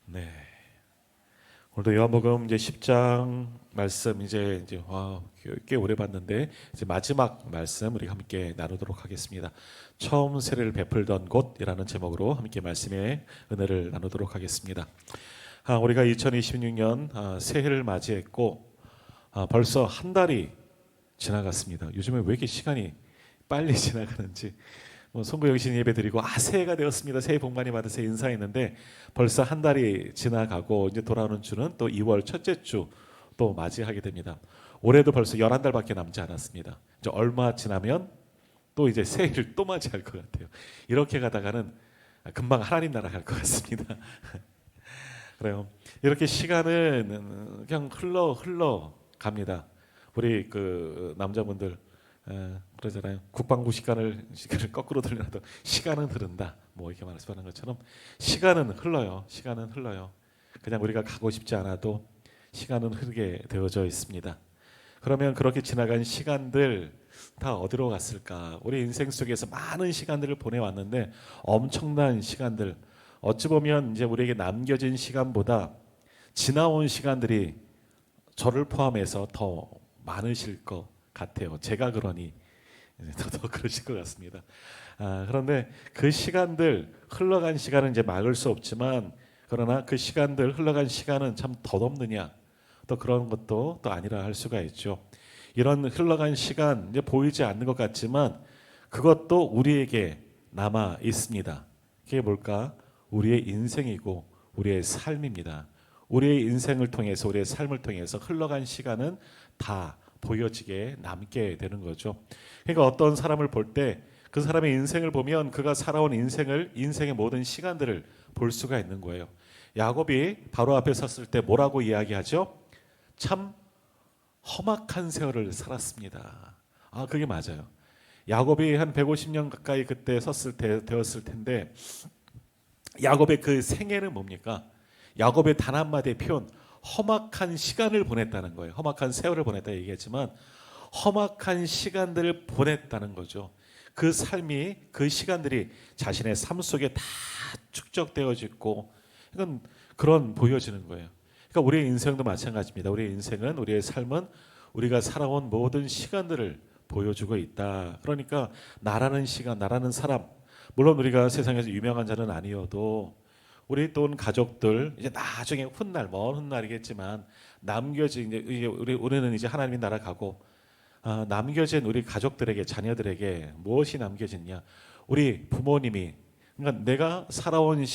네. 오늘도 요한복음 이제 10장 말씀 꽤 오래 봤는데 이제 마지막 말씀 우리 함께 나누도록 하겠습니다. 처음 세례를 베풀던 곳이라는 제목으로 함께 말씀의 은혜를 나누도록 하겠습니다. 우리가 2026년 새해를 맞이했고 벌써 한 달이 지나갔습니다. 요즘에 왜 이렇게 시간이 빨리 지나가는지 송구영신 예배 드리고 새해가 되었습니다. 새해 복 많이 받으세요 인사했는데 벌써 한 달이 지나가고 이제 돌아오는 주는 또 2월 첫째 주 또 맞이하게 됩니다. 올해도 벌써 11달밖에 남지 않았습니다. 이제 얼마 지나면 또 이제 새해를 또 맞이할 것 같아요. 이렇게 가다가는 금방 하나님 나라 갈 것 같습니다. 그래요. 이렇게 시간은 그냥 흘러 갑니다. 우리 그 남자분들 그러잖아요. 국방부 시간을 거꾸로 돌려놔도 시간은 흐른다. 뭐 이렇게 말씀하는 것처럼 시간은 흘러요. 시간은 흘러요. 그냥 우리가 가고 싶지 않아도 시간은 흐르게 되어져 있습니다. 그러면 그렇게 지나간 시간들 다 어디로 갔을까? 우리 인생 속에서 많은 시간들을 보내왔는데 엄청난 시간들, 어찌 보면 이제 우리에게 남겨진 시간보다 지나온 시간들이 저를 포함해서 더 많으실 것 같아요. 제가 그러니 더 그러실 것 같습니다. 그런데 그 시간들, 흘러간 시간은 이제 막을 수 없지만 그러나 그 시간들, 흘러간 시간은 참 덧없느냐, 또 그런 것도 또 아니라 할 수가 있죠. 이런 흘러간 시간 이제 보이지 않는 것 같지만 그것도 우리에게 남아 있습니다. 그게 뭘까? 우리의 인생이고 우리의 삶입니다. 우리의 인생을 통해서, 우리의 삶을 통해서 흘러간 시간은 다 보여지게 남게 되는 거죠. 그러니까 어떤 사람을 볼 때 그 사람의 인생을 보면 그가 살아온 인생의 모든 시간들을 볼 수가 있는 거예요. 야곱이 바로 앞에 섰을 때 뭐라고 이야기하죠? 참 험악한 세월을 살았습니다. 그게 맞아요. 야곱이 한 150년 가까이 그때 되었을 텐데 야곱의 그 생애는 뭡니까? 야곱의 단 한마디의 표현, 험악한 시간을 보냈다는 거예요. 험악한 세월을 보냈다 얘기했지만 험악한 시간들을 보냈다는 거죠. 그 삶이, 그 시간들이 자신의 삶 속에 다 축적되어져 있고 이건 그런 보여지는 거예요. 그러니까 우리의 인생도 마찬가지입니다. 우리의 인생은, 우리의 삶은 우리가 살아온 모든 시간들을 보여주고 있다. 그러니까 나라는 시간, 나라는 사람, 물론 우리가 세상에서 유명한 자는 아니어도 우리 또 가족들 이제 나중에 먼 훗날이겠지만 남겨진 이제 우리는 이제 하나님의 나라 가고 남겨진 우리 가족들에게, 자녀들에게 무엇이 남겨졌냐? 우리 부모님이, 그러니까 내가 살아온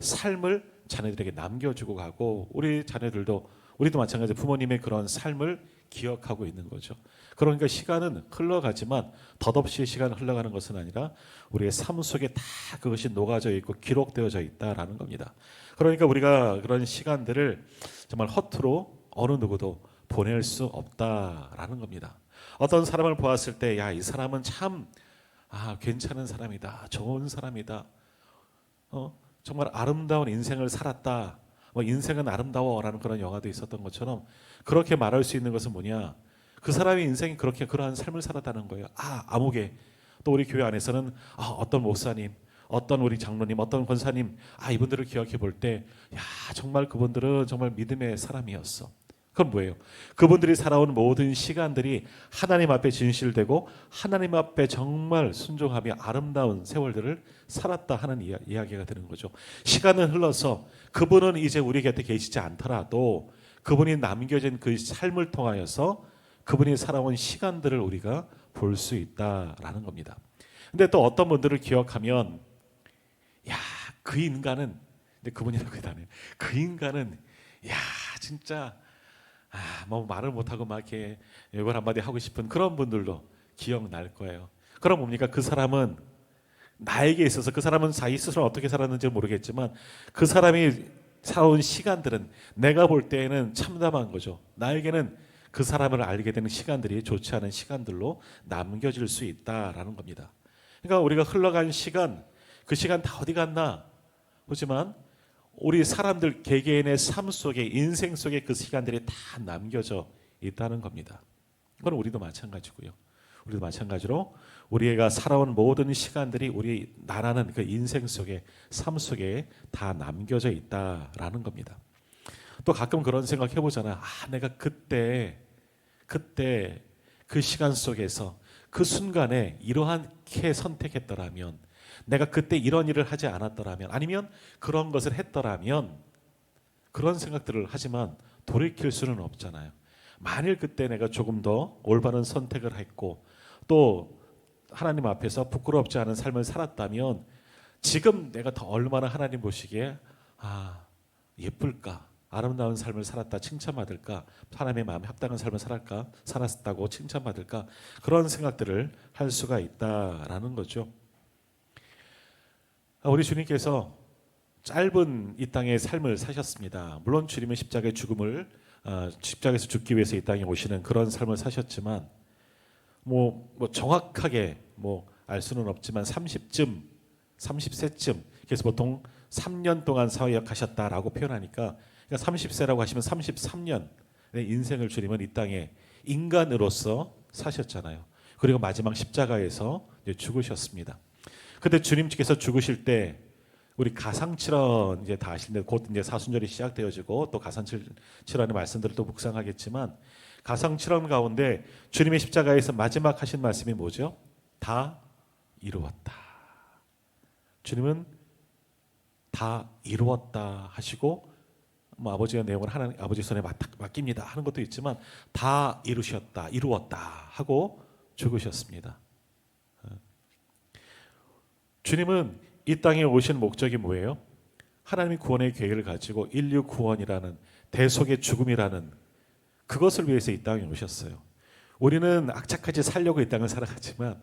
삶을 자녀들에게 남겨주고 가고 우리 자녀들도, 우리도 마찬가지로 부모님의 그런 삶을 기억하고 있는 거죠. 그러니까 시간은 흘러가지만 덧없이 시간이 흘러가는 것은 아니라 우리의 삶 속에 다 그것이 녹아져 있고 기록되어져 있다라는 겁니다. 그러니까 우리가 그런 시간들을 정말 허투루 어느 누구도 보낼 수 없다라는 겁니다. 어떤 사람을 보았을 때, 이 사람은 참 괜찮은 사람이다, 좋은 사람이다, 정말 아름다운 인생을 살았다, 인생은 아름다워라는 그런 영화도 있었던 것처럼 그렇게 말할 수 있는 것은 뭐냐? 그 사람의 인생이 그러한 삶을 살았다는 거예요. 아무개. 또 우리 교회 안에서는 어떤 목사님, 어떤 우리 장로님, 어떤 권사님, 이분들을 기억해 볼 때, 정말 그분들은 정말 믿음의 사람이었어. 그건 뭐예요? 그분들이 살아온 모든 시간들이 하나님 앞에 진실되고 하나님 앞에 정말 순종하며 아름다운 세월들을 살았다 하는 이야기가 되는 거죠. 시간은 흘러서 그분은 이제 우리 곁에 계시지 않더라도 그분이 남겨진 그 삶을 통하여서 그분이 살아온 시간들을 우리가 볼 수 있다라는 겁니다. 근데 또 어떤 분들을 기억하면 그 인간은, 근데 그분이라고 해도 안 해요. 그 인간은 진짜 말을 못하고 막 이렇게 이걸 한마디 하고 싶은 그런 분들도 기억날 거예요. 그럼 뭡니까? 그 사람은 나에게 있어서, 그 사람은 자기 스스로 어떻게 살았는지 모르겠지만 그 사람이 살아온 시간들은 내가 볼 때에는 참담한 거죠. 나에게는 그 사람을 알게 되는 시간들이 좋지 않은 시간들로 남겨질 수 있다라는 겁니다. 그러니까 우리가 흘러간 시간, 그 시간 다 어디 갔나 보지만 우리 사람들 개개인의 삶 속에, 인생 속에 그 시간들이 다 남겨져 있다는 겁니다. 그건 우리도 마찬가지고요. 우리도 마찬가지로 우리가 살아온 모든 시간들이 우리 나라는 그 인생 속에 삶 속에 다 남겨져 있다라는 겁니다. 또 가끔 그런 생각 해보잖아요. 내가 그때 그 시간 속에서 그 순간에 이러한게 선택했더라면, 내가 그때 이런 일을 하지 않았더라면, 아니면 그런 것을 했더라면, 그런 생각들을 하지만 돌이킬 수는 없잖아요. 만일 그때 내가 조금 더 올바른 선택을 했고 또 하나님 앞에서 부끄럽지 않은 삶을 살았다면 지금 내가 더 얼마나 하나님 보시기에 예쁠까, 아름다운 삶을 살았다 칭찬받을까, 하나님의 마음에 합당한 삶을 살았다고 칭찬받을까, 그런 생각들을 할 수가 있다라는 거죠. 우리 주님께서 짧은 이 땅의 삶을 사셨습니다. 물론 주님은 십자가에서 죽기 위해서 이 땅에 오시는 그런 삶을 사셨지만 정확하게 알 수는 없지만 30세쯤, 그래서 보통 3년 동안 사역하셨다라고 표현하니까, 그러니까 30세라고 하시면 33년의 인생을 주님은 이 땅에 인간으로서 사셨잖아요. 그리고 마지막 십자가에서 죽으셨습니다. 근데 주님께서 죽으실 때 우리 가상칠언 이제 다 아시는데 곧 이제 사순절이 시작되어지고 또 가상칠언의 말씀들을 또 묵상하겠지만, 가상칠언 가운데 주님의 십자가에서 마지막 하신 말씀이 뭐죠? 다 이루었다. 주님은 다 이루었다 하시고 아버지의 내용을 하나님 아버지 손에 맡깁니다 하는 것도 있지만 다 이루었다 하고 죽으셨습니다. 주님은 이 땅에 오신 목적이 뭐예요? 하나님이 구원의 계획을 가지고 인류 구원이라는 대속의 죽음이라는 그것을 위해서 이 땅에 오셨어요. 우리는 악착같이 살려고 이 땅을 살아가지만,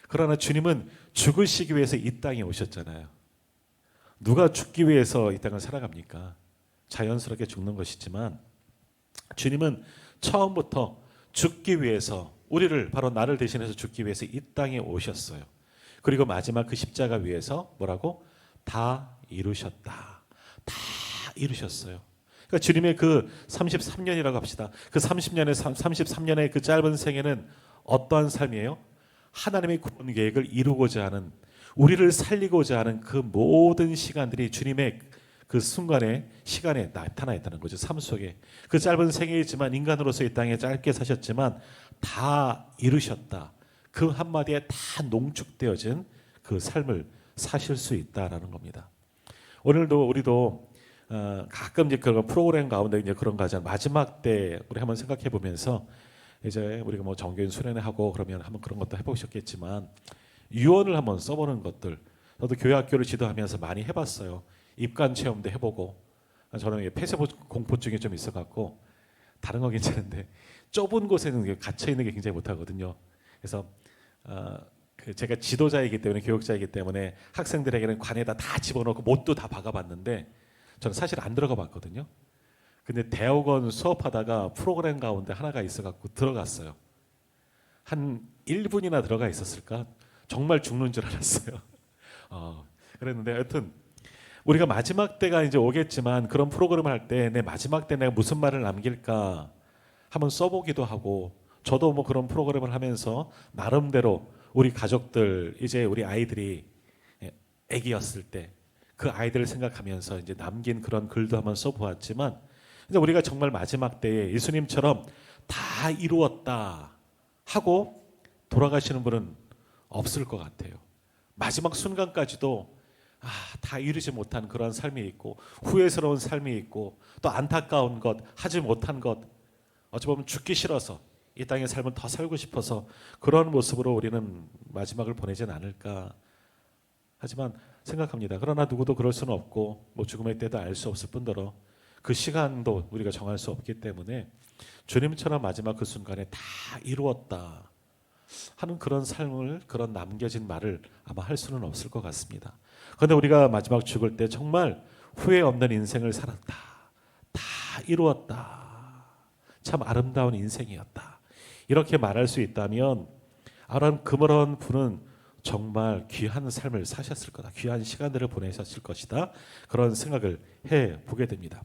그러나 주님은 죽으시기 위해서 이 땅에 오셨잖아요. 누가 죽기 위해서 이 땅을 살아갑니까? 자연스럽게 죽는 것이지만 주님은 처음부터 죽기 위해서, 우리를, 바로 나를 대신해서 죽기 위해서 이 땅에 오셨어요. 그리고 마지막 그 십자가 위에서 뭐라고? 다 이루셨다. 다 이루셨어요. 그러니까 주님의 그 33년이라고 합시다. 그 33년의 그 짧은 생애는 어떠한 삶이에요? 하나님의 구원 계획을 이루고자 하는, 우리를 살리고자 하는 그 모든 시간들이 주님의 그 순간에 시간에 나타나 있다는 거죠. 삶 속에 그 짧은 생애이지만 인간으로서 이 땅에 짧게 사셨지만 다 이루셨다. 그 한마디에 다 농축되어진 그 삶을 사실 수 있다라는 겁니다. 오늘도 우리도 가끔 이제 그런 프로그램 가운데 이제 그런 거잖아요. 마지막 때 우리 한번 생각해 보면서, 이제 우리가 정교인 수련회 하고 그러면 한번 그런 것도 해보셨겠지만 유언을 한번 써보는 것들, 저도 교회학교를 지도하면서 많이 해봤어요. 입관 체험도 해보고, 저는 폐쇄 공포증이 좀 있어갖고 다른 거 괜찮은데 좁은 곳에는 갇혀 있는 게 굉장히 못하거든요. 그래서 제가 지도자이기 때문에, 교육자이기 때문에 학생들에게는 관에다 다 집어넣고 못도 다 박아봤는데 저는 사실 안 들어가 봤거든요. 근데 대학원 수업하다가 프로그램 가운데 하나가 있어갖고 들어갔어요. 한 1분이나 들어가 있었을까? 정말 죽는 줄 알았어요. 그랬는데 하여튼 우리가 마지막 때가 이제 오겠지만, 그런 프로그램을 할 때 내 마지막 때 내가 무슨 말을 남길까 한번 써보기도 하고, 저도 그런 프로그램을 하면서 나름대로 우리 가족들, 이제 우리 아이들이 아기였을 때 그 아이들을 생각하면서 이제 남긴 그런 글도 한번 써보았지만, 근데 우리가 정말 마지막 때에 예수님처럼 다 이루었다 하고 돌아가시는 분은 없을 것 같아요. 마지막 순간까지도 다 이루지 못한 그런 삶이 있고, 후회스러운 삶이 있고, 또 안타까운 것, 하지 못한 것, 어찌 보면 죽기 싫어서 이 땅의 삶을 더 살고 싶어서 그런 모습으로 우리는 마지막을 보내진 않을까 하지만 생각합니다. 그러나 누구도 그럴 수는 없고 죽음의 때도 알 수 없을 뿐더러 그 시간도 우리가 정할 수 없기 때문에 주님처럼 마지막 그 순간에 다 이루었다 하는 그런 삶을, 그런 남겨진 말을 아마 할 수는 없을 것 같습니다. 그런데 우리가 마지막 죽을 때 정말 후회 없는 인생을 살았다, 다 이루었다, 참 아름다운 인생이었다, 이렇게 말할 수 있다면 아론 그런 분은 정말 귀한 삶을 사셨을 거다, 귀한 시간들을 보내셨을 것이다, 그런 생각을 해보게 됩니다.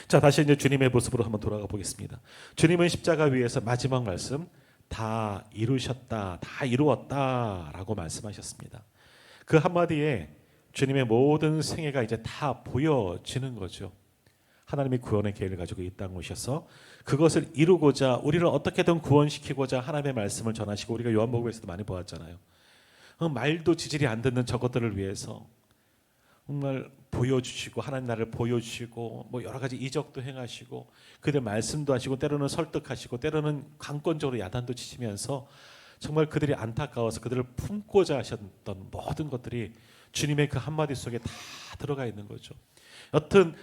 자, 다시 이제 주님의 모습으로 한번 돌아가 보겠습니다. 주님은 십자가 위에서 마지막 말씀, 다 이루셨다, 다 이루었다라고 말씀하셨습니다. 그 한마디에 주님의 모든 생애가 이제 다 보여지는 거죠. 하나님이 구원의 계획을 가지고 이 땅에 오셔서 그것을 이루고자 우리를 어떻게든 구원시키고자 하나님의 말씀을 전하시고, 우리가 요한복음에서도 많이 보았잖아요. 말도 지질이 안 듣는 저것들을 위해서 정말 보여주시고, 하나님 나라를 보여주시고, 뭐 여러 가지 이적도 행하시고, 그들 말씀도 하시고, 때로는 설득하시고, 때로는 강권적으로 야단도 치시면서 정말 그들이 안타까워서 그들을 품고자 하셨던 모든 것들이 주님의 그 한마디 속에 다 들어가 있는 거죠. 여튼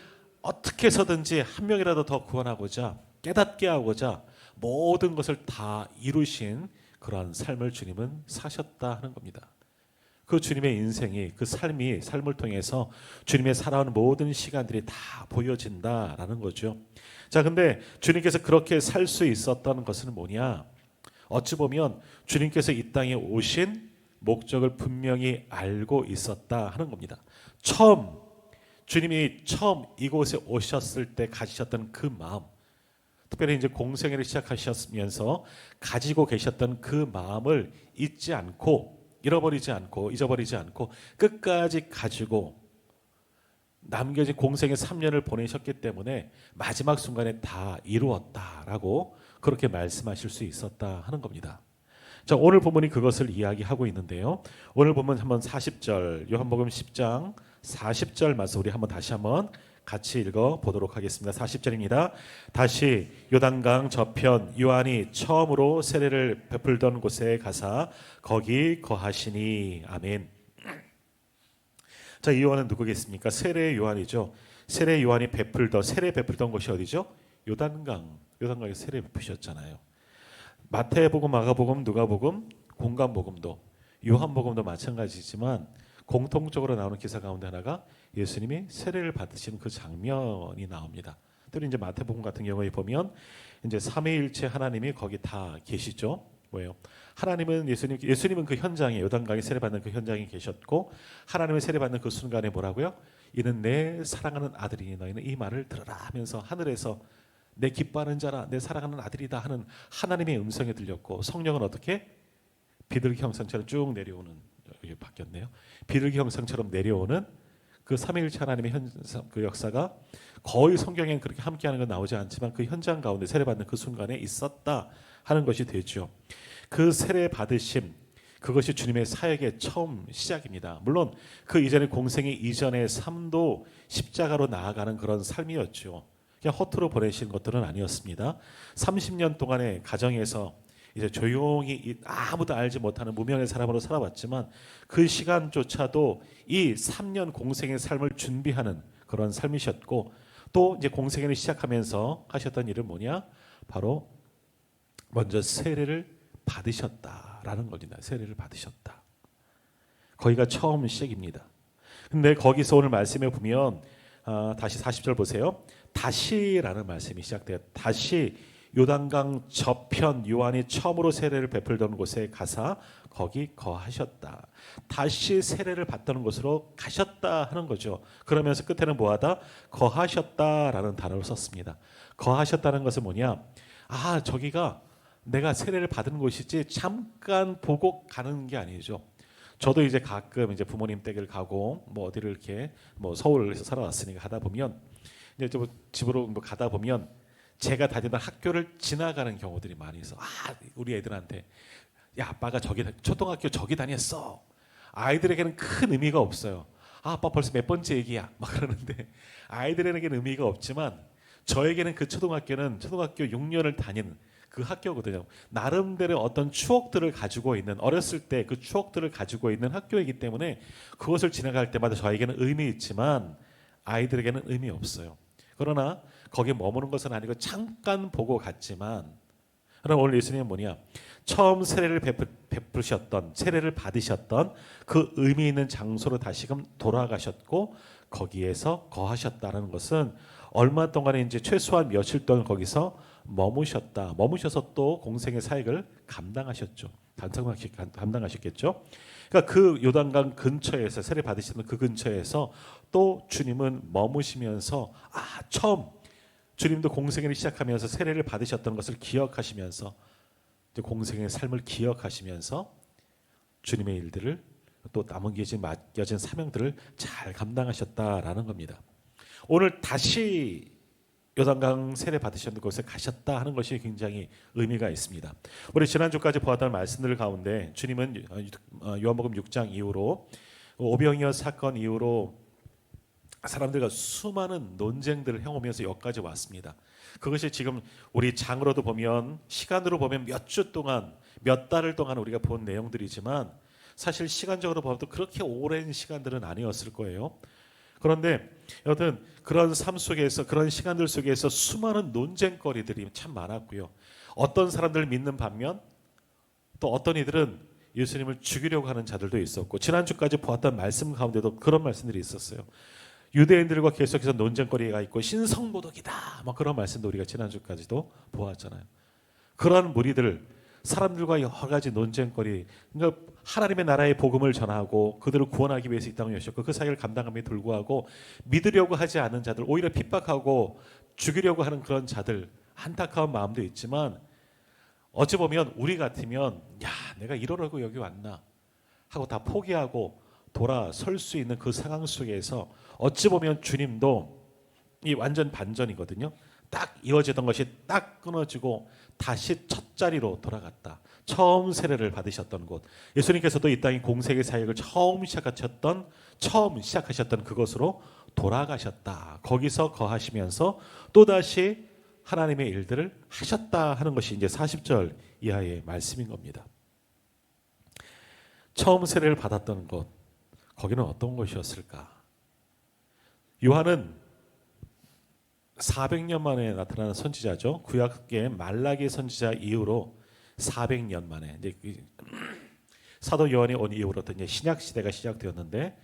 어떻게 해서든지 한 명이라도 더 구원하고자, 깨닫게 하고자 모든 것을 다 이루신 그러한 삶을 주님은 사셨다 하는 겁니다. 그 주님의 인생이, 그 삶을 통해서 주님의 살아온 모든 시간들이 다 보여진다라는 거죠. 자, 근데 주님께서 그렇게 살 수 있었던 것은 뭐냐? 어찌 보면 주님께서 이 땅에 오신 목적을 분명히 알고 있었다 하는 겁니다. 주님이 처음 이곳에 오셨을 때 가지셨던 그 마음, 특별히 이제 공생애를 시작하셨으면서 가지고 계셨던 그 마음을 잊지 않고, 잃어버리지 않고, 잊어버리지 않고 끝까지 가지고 남겨진 공생의 3년을 보내셨기 때문에 마지막 순간에 다 이루었다라고 그렇게 말씀하실 수 있었다 하는 겁니다. 자, 오늘 본문이 그것을 이야기하고 있는데요. 오늘 본문 한번 40절, 요한복음 10장 40절 말씀 우리 다시 한번 같이 읽어 보도록 하겠습니다. 40절입니다. 다시 요단강 저편 요한이 처음으로 세례를 베풀던 곳에 가사 거기 거하시니. 아멘. 자, 이 요한은 누구겠습니까? 세례 요한이죠. 세례 요한이 세례 베풀던 곳이 어디죠? 요단강에 세례 베푸셨잖아요. 마태복음, 마가복음, 누가복음, 공간복음도, 요한복음도 마찬가지지만 공통적으로 나오는 기사 가운데 하나가 예수님이 세례를 받으시는 그 장면이 나옵니다. 특히 이제 마태복음 같은 경우에 보면 이제 삼위일체 하나님이 거기 다 계시죠. 뭐예요? 예수님은 그 현장에, 요단강에 세례 받는 그 현장에 계셨고, 하나님의 세례 받는 그 순간에 뭐라고요? 이는 내 사랑하는 아들이니 너희는 이 말을 들으라 하면서 하늘에서 내 기뻐하는 자라, 내 사랑하는 아들이다 하는 하나님의 음성이 들렸고, 성령은 어떻게? 비둘기 형상처럼 쭉 내려오는, 여기 바뀌었네요. 비둘기 형상처럼 내려오는 그 삼위일체 하나님의 그 역사가 거의 성경에는 그렇게 함께하는 건 나오지 않지만 그 현장 가운데 세례받는 그 순간에 있었다 하는 것이 되죠. 그 세례 받으심, 그것이 주님의 사역의 처음 시작입니다. 물론 그 이전의 공생의 이전의 삶도 십자가로 나아가는 그런 삶이었죠. 그냥 허투루 보내신 것들은 아니었습니다. 30년 동안의 가정에서 이제 조용히 아무도 알지 못하는 무명의 사람으로 살아왔지만 그 시간조차도 이 3년 공생의 삶을 준비하는 그런 삶이셨고, 또 이제 공생애를 시작하면서 하셨던 일은 뭐냐? 바로 먼저 세례를 받으셨다라는 겁니다. 세례를 받으셨다. 거기가 처음 시작입니다. 근데 거기서 오늘 말씀에 보면 다시 40절 보세요. 다시라는 말씀이 시작돼요. 다시 요단강 저편 요한이 처음으로 세례를 베풀던 곳에 가사 거기 거하셨다. 다시 세례를 받던 곳으로 가셨다 하는 거죠. 그러면서 끝에는 뭐하다? 거하셨다라는 단어를 썼습니다. 거하셨다는 것은 뭐냐? 저기가 내가 세례를 받은 곳이지 잠깐 보고 가는 게 아니죠. 저도 이제 가끔 이제 부모님 댁을 가고 뭐 어디를 이렇게 뭐 서울에서 살아왔으니까 가다 보면 이제 집으로 뭐 가다 보면 제가 다니던 학교를 지나가는 경우들이 많이 있어. 우리 애들한테 야, 아빠가 초등학교 저기 다녔어. 아이들에게는 큰 의미가 없어요. 아빠 벌써 몇 번째 얘기야 막 그러는데 아이들에게는 의미가 없지만 저에게는 그 초등학교는 초등학교 6년을 다닌 그 학교거든요. 나름대로 어떤 추억들을 가지고 있는, 어렸을 때 그 추억들을 가지고 있는 학교이기 때문에 그것을 지나갈 때마다 저에게는 의미 있지만 아이들에게는 의미 없어요. 그러나 거기에 머무는 것은 아니고 잠깐 보고 갔지만, 그럼 오늘 예수님은 뭐냐? 처음 세례를 베푸셨던, 세례를 받으셨던 그 의미 있는 장소로 다시금 돌아가셨고 거기에서 거하셨다는 것은 얼마 동안에 이제 최소한 며칠 동안 거기서 머무셔서 또 공생의 사역을 감당하셨죠. 감당하셨겠죠. 그러니까 그 요단강 근처에서 세례 받으시는 그 근처에서 또 주님은 머무시면서 처음 주님도 공생애를 시작하면서 세례를 받으셨던 것을 기억하시면서 이제 공생의 삶을 기억하시면서 주님의 일들을 또 맡겨진 사명들을 잘 감당하셨다라는 겁니다. 오늘 다시 요단강 세례 받으셨는 곳에 가셨다 하는 것이 굉장히 의미가 있습니다. 우리 지난주까지 보았던 말씀들 가운데 주님은 요한복음 6장 이후로 오병이어 사건 이후로 사람들과 수많은 논쟁들을 해오면서 여기까지 왔습니다. 그것이 지금 우리 장으로도 보면 시간으로 보면 몇 주 동안 몇 달을 동안 우리가 본 내용들이지만 사실 시간적으로 봐도 그렇게 오랜 시간들은 아니었을 거예요. 그런데 여튼 그런 삶 속에서 그런 시간들 속에서 수많은 논쟁거리들이 참 많았고요. 어떤 사람들을 믿는 반면 또 어떤 이들은 예수님을 죽이려고 하는 자들도 있었고 지난주까지 보았던 말씀 가운데도 그런 말씀들이 있었어요. 유대인들과 계속해서 논쟁거리가 있고 신성모독이다 뭐 그런 말씀도 우리가 지난주까지도 보았잖아요. 그런 무리들 사람들과 여러 가지 논쟁거리 그러니까 하나님의 나라의 복음을 전하고 그들을 구원하기 위해서 이 땅에 오셨고 그 사역을 감당함에 불구하고 믿으려고 하지 않은 자들 오히려 핍박하고 죽이려고 하는 그런 자들 안타까운 마음도 있지만 어찌 보면 우리 같으면 야 내가 이러려고 여기 왔나 하고 다 포기하고 돌아설 수 있는 그 상황 속에서 어찌 보면 주님도 이 완전 반전이거든요. 딱 이어지던 것이 딱 끊어지고 다시 첫 자리로 돌아갔다. 처음 세례를 받으셨던 곳. 예수님께서도 이 땅의 공생의 사역을 처음 시작하셨던 그곳으로 돌아가셨다. 거기서 거하시면서 또다시 하나님의 일들을 하셨다 하는 것이 이제 40절 이하의 말씀인 겁니다. 처음 세례를 받았던 곳. 거기는 어떤 곳이었을까? 요한은 400년 만에 나타나는 선지자죠. 구약의 말라기 선지자 이후로 400년 만에 이제 사도 요한이 온 이후로부터 이제 신약 시대가 시작되었는데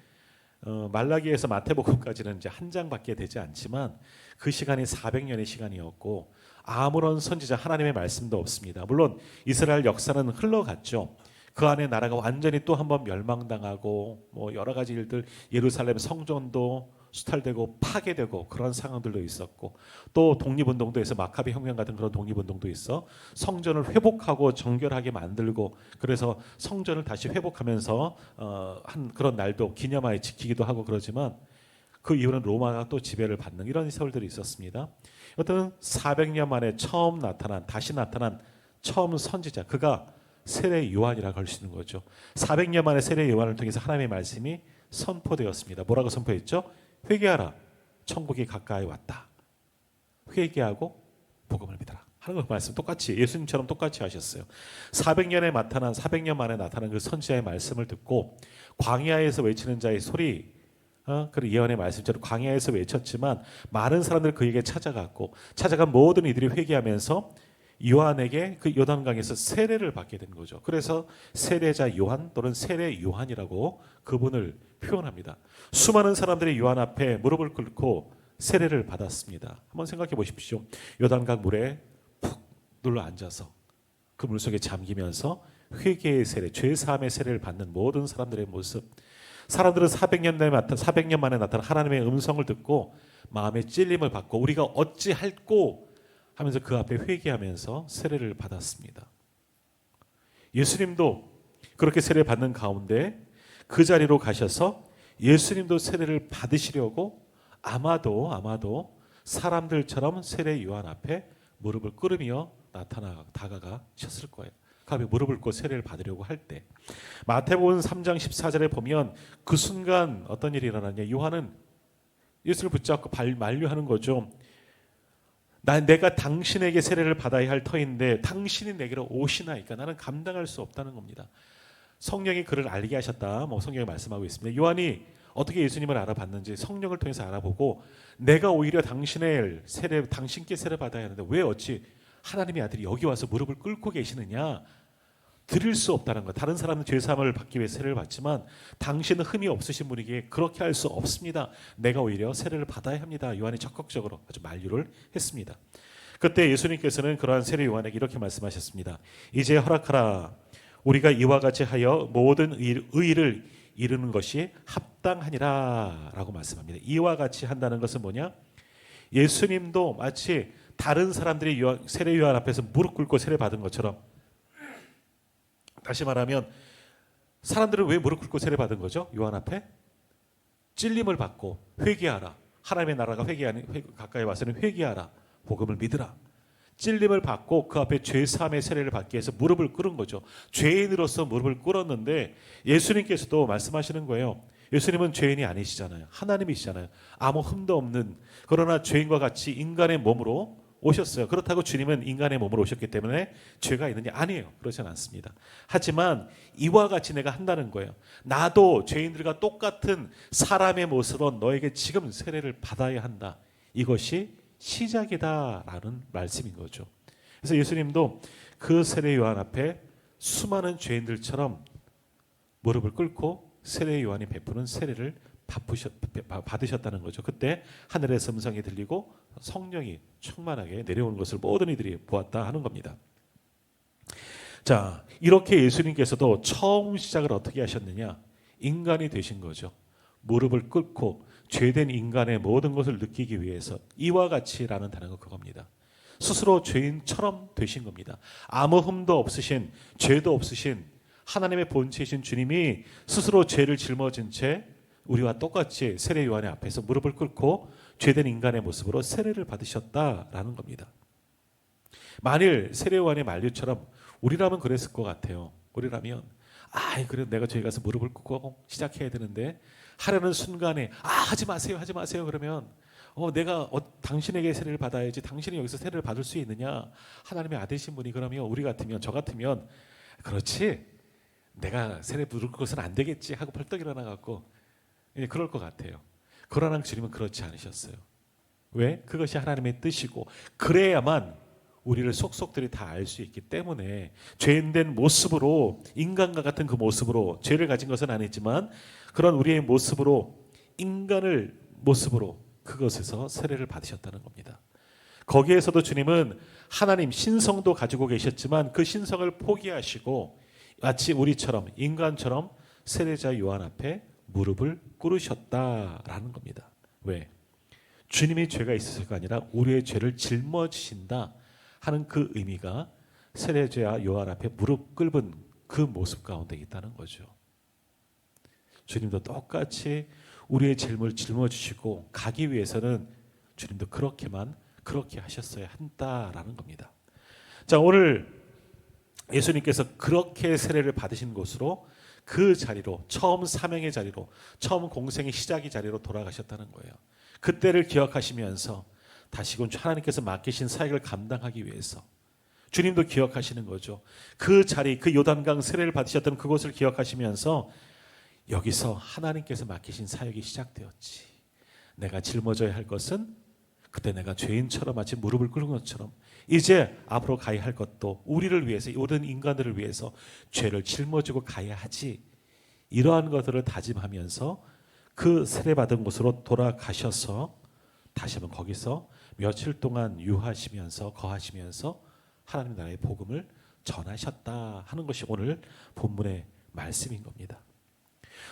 말라기에서 마태복음까지는 이제 한 장밖에 되지 않지만 그 시간이 400년의 시간이었고 아무런 선지자 하나님의 말씀도 없습니다. 물론 이스라엘 역사는 흘러갔죠. 그 안에 나라가 완전히 또 한번 멸망당하고 뭐 여러 가지 일들 예루살렘 성전도 수탈되고 파괴되고 그런 상황들도 있었고 또 독립운동도 해서 마카비 혁명 같은 그런 독립운동도 있어 성전을 회복하고 정결하게 만들고 그래서 성전을 다시 회복하면서 한 그런 날도 기념하에 지키기도 하고 그러지만 그 이후는 로마가 또 지배를 받는 이런 세월들이 있었습니다. 여튼 400년 만에 다시 나타난 처음 선지자 그가 세례 요한이라고 할 수 있는 거죠. 400년 만에 세례 요한을 통해서 하나님의 말씀이 선포되었습니다. 뭐라고 선포했죠? 회개하라. 천국이 가까이 왔다. 회개하고 복음을 믿어라. 하는 그 말씀 똑같이 예수님처럼 똑같이 하셨어요. 400년 만에 나타난 그 선지자의 말씀을 듣고 광야에서 외치는 자의 소리 그 예언의 말씀처럼 광야에서 외쳤지만 많은 사람들이 그에게 찾아간 모든 이들이 회개하면서 요한에게 그 요단강에서 세례를 받게 된 거죠. 그래서 세례자 요한 또는 세례 요한이라고 그분을 표현합니다. 수많은 사람들이 요한 앞에 무릎을 꿇고 세례를 받았습니다. 한번 생각해 보십시오. 요단강 물에 푹 눌러 앉아서 그 물속에 잠기면서 회개의 세례, 죄사함의 세례를 받는 모든 사람들의 모습. 사람들은 400년 만에 나타난 하나님의 음성을 듣고 마음의 찔림을 받고 우리가 어찌할꼬 하면서 그 앞에 회개하면서 세례를 받았습니다. 예수님도 그렇게 세례를 받는 가운데 그 자리로 가셔서 예수님도 세례를 받으시려고 아마도 사람들처럼 세례 요한 앞에 무릎을 꿇으며 다가가셨을 거예요. 그 앞에 무릎을 꿇고 세례를 받으려고 할 때 마태복음 3장 14절에 보면 그 순간 어떤 일이 일어났냐. 요한은 예수를 붙잡고 만류하는 거죠. 내가 당신에게 세례를 받아야 할 터인데 당신이 내게로 오시나이까 나는 감당할 수 없다는 겁니다. 성령이 그를 알게 하셨다. 성경이 말씀하고 있습니다. 요한이 어떻게 예수님을 알아봤는지 성령을 통해서 알아보고 내가 오히려 당신께 세례 받아야 하는데 왜 어찌 하나님의 아들이 여기 와서 무릎을 꿇고 계시느냐. 드릴 수 없다는 것. 다른 사람은 죄사함을 받기 위해 세례를 받지만 당신은 흠이 없으신 분에게 그렇게 할 수 없습니다. 내가 오히려 세례를 받아야 합니다. 요한이 적극적으로 아주 만류를 했습니다. 그때 예수님께서는 그러한 세례 요한에게 이렇게 말씀하셨습니다. 이제 허락하라. 우리가 이와 같이 하여 모든 의를 이루는 것이 합당하니라 라고 말씀합니다. 이와 같이 한다는 것은 뭐냐? 예수님도 마치 다른 사람들이 세례 요한 앞에서 무릎 꿇고 세례 받은 것처럼 다시 말하면 사람들은 왜 무릎 꿇고 세례받은 거죠? 요한 앞에 찔림을 받고 회개하라. 하나님의 나라가 가까이 와서는 회개하라. 복음을 믿으라. 찔림을 받고 그 앞에 죄사함의 세례를 받기 위해서 무릎을 꿇은 거죠. 죄인으로서 무릎을 꿇었는데 예수님께서도 말씀하시는 거예요. 예수님은 죄인이 아니시잖아요. 하나님이시잖아요. 아무 흠도 없는, 그러나 죄인과 같이 인간의 몸으로 오셨어요. 그렇다고 주님은 인간의 몸으로 오셨기 때문에 죄가 있느냐? 아니에요. 그렇지 않습니다. 하지만 이와 같이 내가 한다는 거예요. 나도 죄인들과 똑같은 사람의 모습으로 너에게 지금 세례를 받아야 한다. 이것이 시작이다라는 말씀인 거죠. 그래서 예수님도 그 세례 요한 앞에 수많은 죄인들처럼 무릎을 꿇고 세례 요한이 베푸는 세례를 받으셨다는 거죠. 그때 하늘에서 음성이 들리고 성령이 충만하게 내려오는 것을 모든 이들이 보았다 하는 겁니다. 자, 이렇게 예수님께서도 처음 시작을 어떻게 하셨느냐? 인간이 되신 거죠. 무릎을 꿇고 죄된 인간의 모든 것을 느끼기 위해서 이와 같이라는 단어가 그겁니다. 스스로 죄인처럼 되신 겁니다. 아무 흠도 없으신, 죄도 없으신 하나님의 본체이신 주님이 스스로 죄를 짊어진 채 우리와 똑같이 세례 요한의 앞에서 무릎을 꿇고 죄된 인간의 모습으로 세례를 받으셨다라는 겁니다. 만일 세례 요한의 만류처럼 우리라면 그랬을 것 같아요. 우리라면 그래 내가 저기 가서 무릎을 꿇고 시작해야 되는데 하려는 순간에 하지 마세요 그러면 내가 당신에게 세례를 받아야지, 당신이 여기서 세례를 받을 수 있느냐? 하나님의 아들이신 분이 그러면 우리 같으면, 저 같으면 그렇지 내가 세례 부를 것은 안 되겠지 하고 벌떡 일어나 갖고 그럴 것 같아요. 그러나 주님은 그렇지 않으셨어요. 왜? 그것이 하나님의 뜻이고 그래야만 우리를 속속들이 다 알 수 있기 때문에 죄인된 모습으로, 인간과 같은 그 모습으로, 죄를 가진 것은 아니지만 그런 우리의 모습으로, 인간을 모습으로 그것에서 세례를 받으셨다는 겁니다. 거기에서도 주님은 하나님 신성도 가지고 계셨지만 그 신성을 포기하시고 마치 우리처럼, 인간처럼 세례자 요한 앞에 무릎을 꿇으셨다라는 겁니다. 왜? 주님이 죄가 있으셔서가 아니라 우리의 죄를 짊어지신다 하는 그 의미가 세례자 요한 앞에 무릎 꿇은 그 모습 가운데 있다는 거죠. 주님도 똑같이 우리의 죄를 짊어지시고 가기 위해서는 주님도 그렇게 하셨어야 한다라는 겁니다. 자, 오늘 예수님께서 그렇게 세례를 받으신 곳으로, 그 자리로, 처음 사명의 자리로, 처음 공생의 시작의 자리로 돌아가셨다는 거예요. 그때를 기억하시면서 다시금 하나님께서 맡기신 사역을 감당하기 위해서 주님도 기억하시는 거죠. 그 자리, 그 요단강 세례를 받으셨던 그곳을 기억하시면서 여기서 하나님께서 맡기신 사역이 시작되었지. 내가 짊어져야 할 것은 그때 내가 죄인처럼 마치 무릎을 꿇은 것처럼 이제 앞으로 가야 할 것도 우리를 위해서, 모든 인간들을 위해서 죄를 짊어지고 가야 하지. 이러한 것들을 다짐하면서 그 세례받은 곳으로 돌아가셔서 다시 한번 거기서 며칠 동안 유하시면서 거하시면서 하나님 나라의 복음을 전하셨다 하는 것이 오늘 본문의 말씀인 겁니다.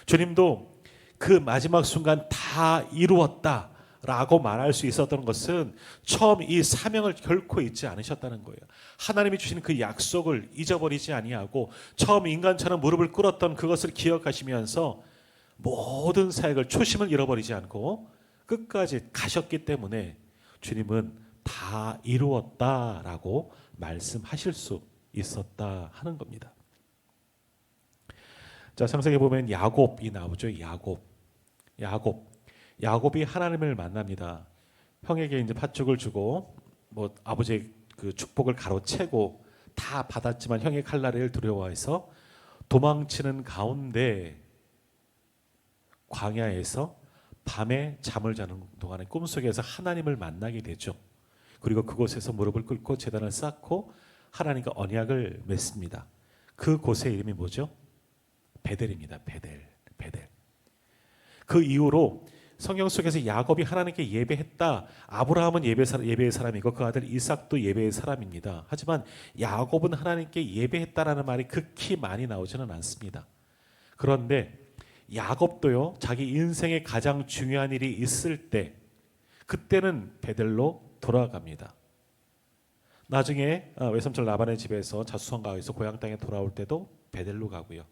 주님도 그 마지막 순간 다 이루었다 라고 말할 수 있었던 것은 처음 이 사명을 결코 잊지 않으셨다는 거예요. 하나님이 주신 그 약속을 잊어버리지 아니하고 처음 인간처럼 무릎을 꿇었던 그것을 기억하시면서 모든 사역을, 초심을 잃어버리지 않고 끝까지 가셨기 때문에 주님은 다 이루었다라고 말씀하실 수 있었다 하는 겁니다. 자, 창세기에 보면 야곱이 나오죠. 야곱이 하나님을 만납니다. 형에게 이제 팥죽을 주고 아버지의 그 축복을 가로채고 다 받았지만 형의 칼날을 두려워해서 도망치는 가운데 광야에서 밤에 잠을 자는 동안에 꿈속에서 하나님을 만나게 되죠. 그리고 그곳에서 무릎을 꿇고 제단을 쌓고 하나님과 언약을 맺습니다. 그 곳의 이름이 뭐죠? 베델입니다. 베델. 그 이후로 성경 속에서 야곱이 하나님께 예배했다. 아브라함은 예배의 사람이고 그 아들 이삭도 예배의 사람입니다. 하지만 야곱은 하나님께 예배했다라는 말이 극히 많이 나오지는 않습니다. 그런데 야곱도요, 자기 인생의 가장 중요한 일이 있을 때 그때는 베델로 돌아갑니다. 나중에 외삼촌 라반의 집에서 자수성가해서 고향 땅에 돌아올 때도 베델로 가고요.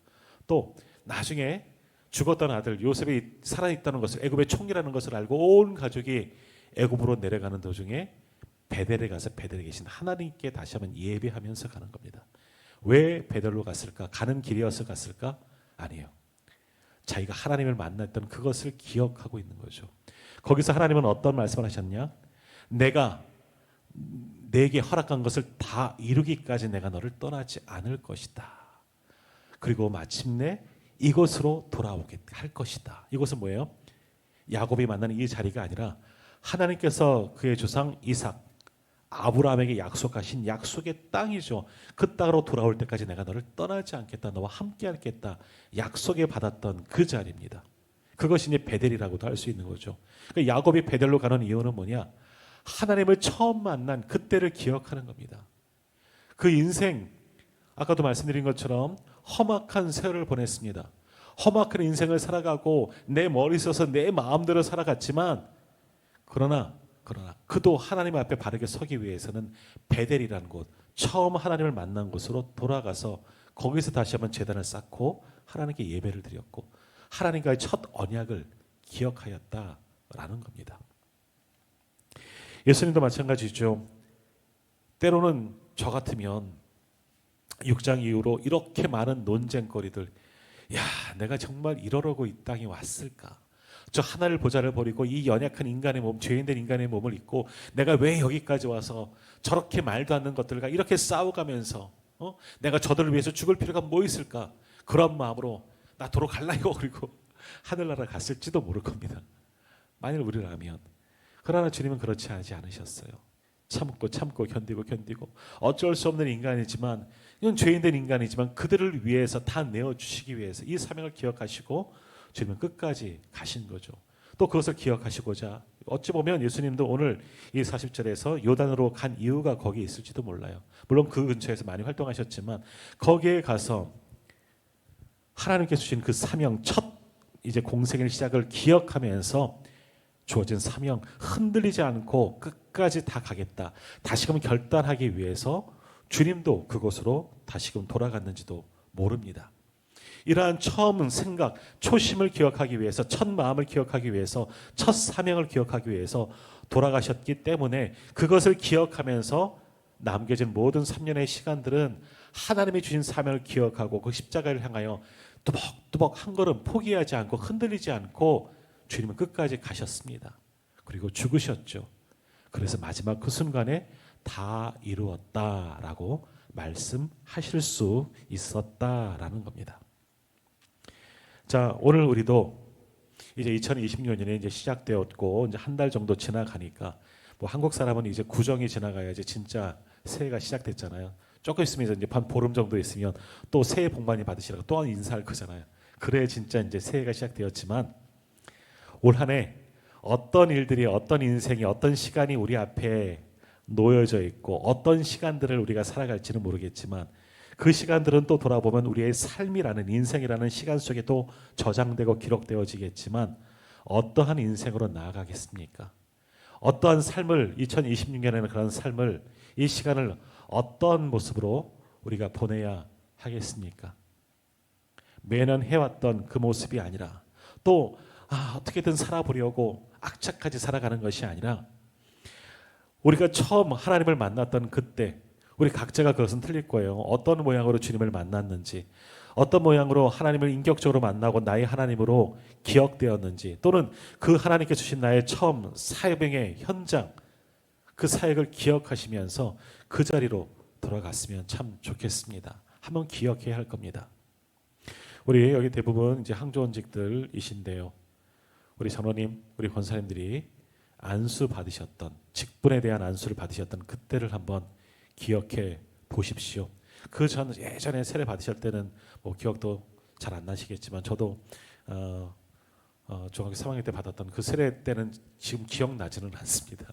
또 나중에 죽었던 아들 요셉이 살아있다는 것을, 애굽의 총리라는 것을 알고 온 가족이 애굽으로 내려가는 도중에 베델에 가서 베델에 계신 하나님께 다시 한번 예배하면서 가는 겁니다. 왜 베델로 갔을까? 가는 길이어서 갔을까? 아니에요. 자기가 하나님을 만났던 그것을 기억하고 있는 거죠. 거기서 하나님은 어떤 말씀을 하셨냐? 내가 내게 허락한 것을 다 이루기까지 내가 너를 떠나지 않을 것이다. 그리고 마침내 이곳으로 돌아오게 할 것이다. 이곳은 뭐예요? 야곱이 만나는 이 자리가 아니라 하나님께서 그의 조상 이삭, 아브라함에게 약속하신 약속의 땅이죠. 그 땅으로 돌아올 때까지 내가 너를 떠나지 않겠다. 너와 함께 하겠다. 약속에 받았던 그 자리입니다. 그것이 이제 베델이라고도 할 수 있는 거죠. 그러니까 야곱이 베델로 가는 이유는 뭐냐? 하나님을 처음 만난 그때를 기억하는 겁니다. 그 인생, 아까도 말씀드린 것처럼 험악한 세월을 보냈습니다. 험악한 인생을 살아가고 내 머리 써서 내 마음대로 살아갔지만 그러나 그도 하나님 앞에 바르게 서기 위해서는 베델이라는 곳, 처음 하나님을 만난 곳으로 돌아가서 거기서 다시 한번 제단을 쌓고 하나님께 예배를 드렸고 하나님과의 첫 언약을 기억하였다라는 겁니다. 예수님도 마찬가지죠. 때로는 저 같으면 6장 이후로 이렇게 많은 논쟁거리들, 야, 내가 정말 이러려고 이 땅에 왔을까? 저 하나를 보좌를 버리고 이 연약한 인간의 몸, 죄인된 인간의 몸을 입고 내가 왜 여기까지 와서 저렇게 말도 안 되는 것들과 이렇게 싸워가면서 내가 저들을 위해서 죽을 필요가 뭐 있을까? 그런 마음으로 나 도로 갈라요. 그리고 하늘나라 갔을지도 모를 겁니다. 만일 우리라면. 그러나 주님은 그렇지 않으셨어요. 참고 견디고 어쩔 수 없는 인간이지만, 이건 죄인된 인간이지만 그들을 위해서 다 내어주시기 위해서 이 사명을 기억하시고 주님은 끝까지 가신 거죠. 또 그것을 기억하시고자 어찌 보면 예수님도 오늘 이 40절에서 요단으로 간 이유가 거기에 있을지도 몰라요. 물론 그 근처에서 많이 활동하셨지만 거기에 가서 하나님께서 주신 그 사명, 첫 이제 공생의 시작을 기억하면서 주어진 사명 흔들리지 않고 끝까지 다 가겠다. 다시금 결단하기 위해서 주님도 그곳으로 다시금 돌아갔는지도 모릅니다. 이러한 처음 생각, 초심을 기억하기 위해서, 첫 마음을 기억하기 위해서, 첫 사명을 기억하기 위해서 돌아가셨기 때문에 그것을 기억하면서 남겨진 모든 3년의 시간들은 하나님이 주신 사명을 기억하고 그 십자가를 향하여 뚜벅뚜벅 한 걸음 포기하지 않고 흔들리지 않고 주님은 끝까지 가셨습니다. 그리고 죽으셨죠. 그래서 마지막 그 순간에 다 이루었다라고 말씀하실 수 있었다라는 겁니다. 자, 오늘 우리도 이제 2026년에 이제 시작되었고 이제 한 달 정도 지나가니까 뭐 한국 사람은 이제 구정이 지나가야지 진짜 새해가 시작됐잖아요. 조금 있으면 이제 한 보름 정도 있으면 또 새해 복 많이 받으시라고 또 인사할 거잖아요. 그래 진짜 이제 새해가 시작되었지만 올 한 해 어떤 일들이, 어떤 인생이, 어떤 시간이 우리 앞에 놓여져 있고 어떤 시간들을 우리가 살아갈지는 모르겠지만 그 시간들은 또 돌아보면 우리의 삶이라는, 인생이라는 시간 속에 또 저장되고 기록되어지겠지만 어떠한 인생으로 나아가겠습니까? 어떠한 삶을, 2026년에는 그런 삶을, 이 시간을 어떤 모습으로 우리가 보내야 하겠습니까? 매년 해왔던 그 모습이 아니라 또 어떻게든 살아보려고 악착같이 살아가는 것이 아니라 우리가 처음 하나님을 만났던 그때 우리 각자가 그것은 틀릴 거예요. 어떤 모양으로 주님을 만났는지, 어떤 모양으로 하나님을 인격적으로 만나고 나의 하나님으로 기억되었는지, 또는 그 하나님께 주신 나의 처음 사역의 현장, 그 사역을 기억하시면서 그 자리로 돌아갔으면 참 좋겠습니다. 한번 기억해야 할 겁니다. 우리 여기 대부분 이제 항조원직들이신데요. 우리 장로님, 우리 권사님들이 안수 받으셨던, 직분에 대한 안수를 받으셨던 그때를 한번 기억해 보십시오. 그 전 예전에 세례 받으실 때는 뭐 기억도 잘 안 나시겠지만 저도 중학교 3학년 때 받았던 그 세례 때는 지금 기억나지는 않습니다.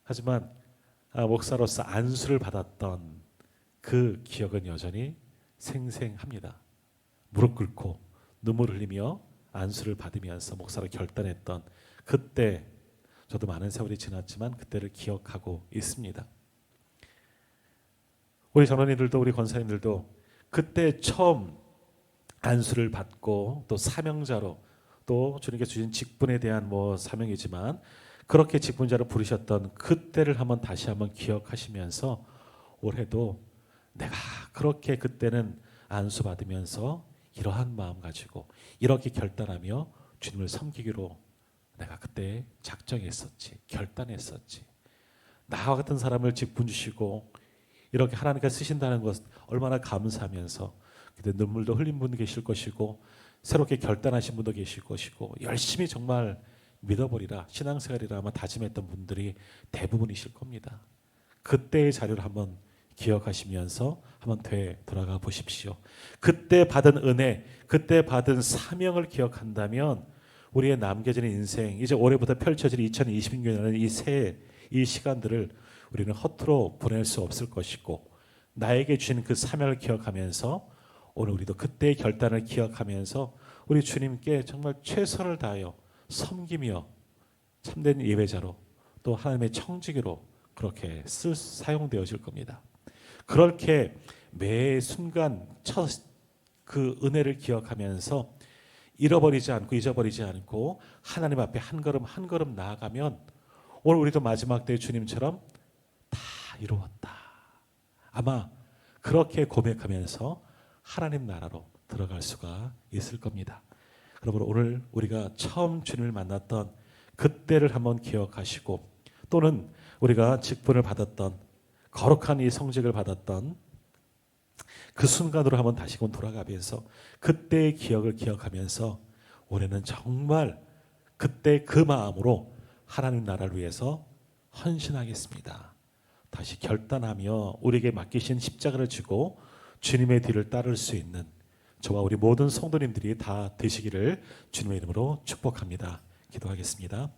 하지만 목사로서 안수를 받았던 그 기억은 여전히 생생합니다. 무릎 꿇고 눈물 흘리며 안수를 받으면서 목사로 결단했던 그때, 저도 많은 세월이 지났지만 그때를 기억하고 있습니다. 우리 전원님들도 우리 권사님들도 그때 처음 안수를 받고 또 사명자로 또 주님께서 주신 직분에 대한 뭐 사명이지만 그렇게 직분자로 부르셨던 그때를 한번 다시 한번 기억하시면서 올해도 내가 그렇게 그때는 안수 받으면서 이러한 마음 가지고 이렇게 결단하며 주님을 섬기기로 내가 그때 작정했었지, 결단했었지. 나와 같은 사람을 직분 주시고 이렇게 하나님께서 쓰신다는 것 얼마나 감사하면서 그때 눈물도 흘린 분도 계실 것이고 새롭게 결단하신 분도 계실 것이고 열심히 정말 믿어버리라 신앙생활이라 아마 다짐했던 분들이 대부분이실 겁니다. 그때의 자료를 한번 기억하시면서 한번 되돌아가 보십시오. 그때 받은 은혜, 그때 받은 사명을 기억한다면 우리의 남겨진 인생, 이제 올해부터 펼쳐질 2026년에는 이 시간들을 우리는 허투루 보낼 수 없을 것이고 나에게 주신 그 사명을 기억하면서 오늘 우리도 그때의 결단을 기억하면서 우리 주님께 정말 최선을 다하여 섬기며 참된 예배자로 또 하나님의 청지기로 그렇게 사용되어질 겁니다. 그렇게 매 순간 그 은혜를 기억하면서 잃어버리지 않고 잊어버리지 않고 하나님 앞에 한 걸음 한 걸음 나아가면 오늘 우리도 마지막 때 주님처럼 다 이루었다. 아마 그렇게 고백하면서 하나님 나라로 들어갈 수가 있을 겁니다. 그러므로 오늘 우리가 처음 주님을 만났던 그때를 한번 기억하시고 또는 우리가 직분을 받았던 거룩한 이 성직을 받았던 그 순간으로 한번 다시금 돌아가면서 그때의 기억을 기억하면서 올해는 정말 그때 그 마음으로 하나님 나라를 위해서 헌신하겠습니다. 다시 결단하며 우리에게 맡기신 십자가를 지고 주님의 뒤를 따를 수 있는 저와 우리 모든 성도님들이 다 되시기를 주님의 이름으로 축복합니다. 기도하겠습니다.